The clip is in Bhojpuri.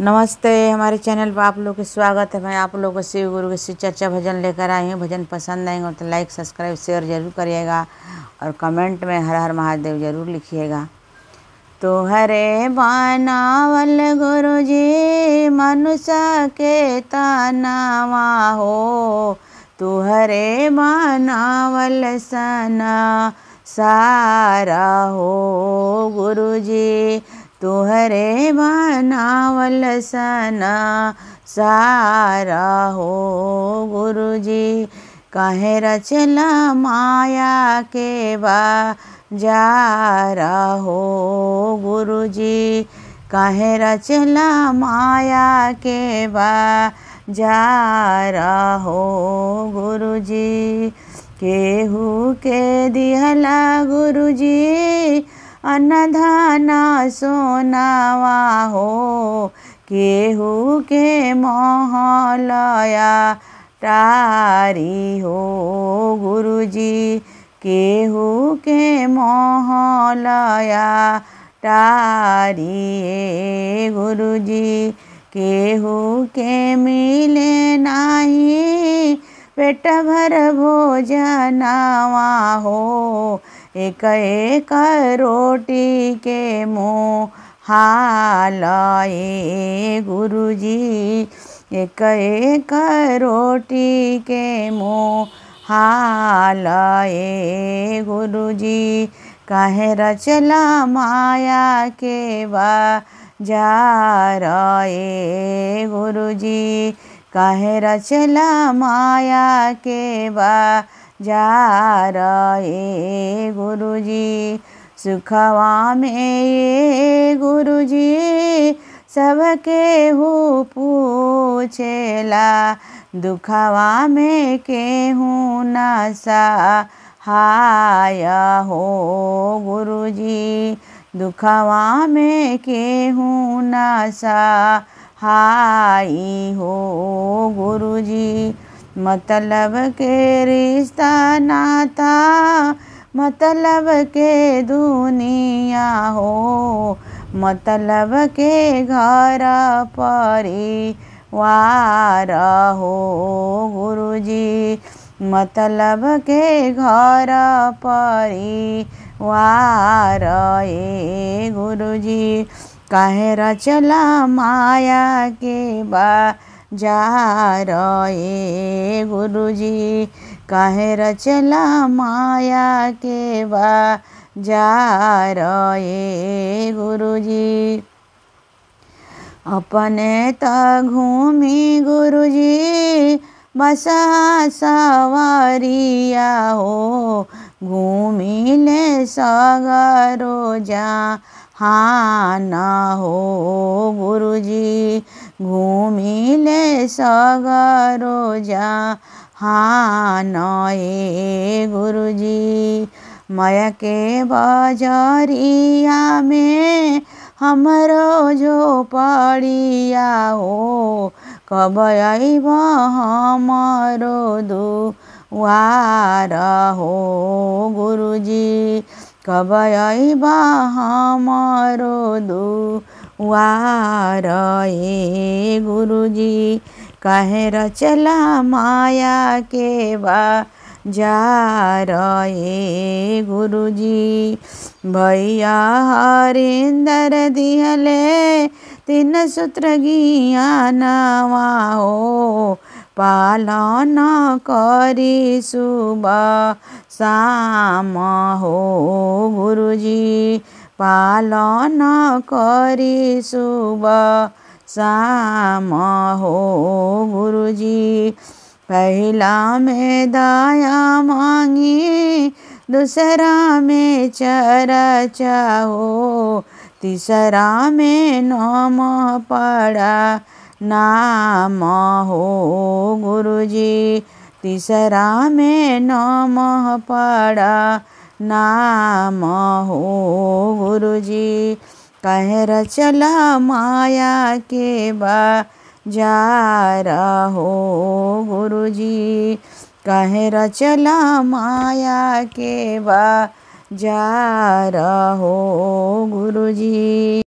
नमस्ते। हमारे चैनल पर आप लोग का स्वागत है। मैं आप लोगों को शिव गुरु के शिव चर्चा भजन लेकर आई हूँ। भजन पसंद आएंगे तो लाइक सब्सक्राइब शेयर जरूर करिएगा और कमेंट में हर हर महादेव जरूर लिखिएगा। तो हरे बनावल गुरु जी मनुष्य के तनावा हो, तू हरे बनावल सना सारा हो गुरु जी, तुहरे बनावल सना सारा हो गुरु जी। काहे रचला माया के बाजारा हो गुरु जी, काहे रचला माया के बाजारा हो गुरु जी। केहू के दिहला गुरु जी अन्नधाना सोनावा हो, केहू के मोहलया टारी हो गुरु जी, केहू के मोहलया टारी गुरु जी। केहू के मिले नाही पेट भर भोजनवा हो, एक एक रोटी के मुँह हालाए गुरु जी, एक एक रोटी के मुँह हालाए गुरु जी। काहे रचला माया के बाजारे गुरु जी, काहे रचला माया के बाजारे गुरु जी। सुखवा में ये गुरु जी सबके हो पूछेला, दुखवा में केहू न सहाया हो गुरु जी, दुखवा में केहू न सहाई हो गुरु जी। मतलब के रिश्ता नाता मतलब के दुनिया हो, मतलब के घर परिवार हो गुरु जी, मतलब के घर परिवार ए गुरु जी। काहे रचला माया के बाजार ए गुरु जी, काहे रचला माया के बाजार ए गुरु जी। अपने त घूमी गुरु जी बसा सवारिया हो, घूमी ले सगरो जहान हो गुरु जी, घूमी ले सगरो जहान ए गुरु जी। माया के बजरिया में हमरो जो पड़िया हो, कब आइब हमरो दुआर हो गुरु जी, कब आइब हमरो दुआर ए गुरु जी। काहे रचला माया के बाजार ए गुरु जी। भैया हरिंदर दिहले 3 सूत्र ज्ञानवा हो, पालन करी सुबह शाम हो गुरु जी, पालन करी सुबह शाम हो गुरु जी। पहला में दया मांगी, दूसरा में चर्चा हो, तीसरा में नाम पड़ा नाम हो गुरु जी, तीसरा में नाम पड़ा नाम हो गुरु जी। काहे रचला माया के बाजार हो गुरु जी, काहे रचला माया के बाजार हो गुरु जी।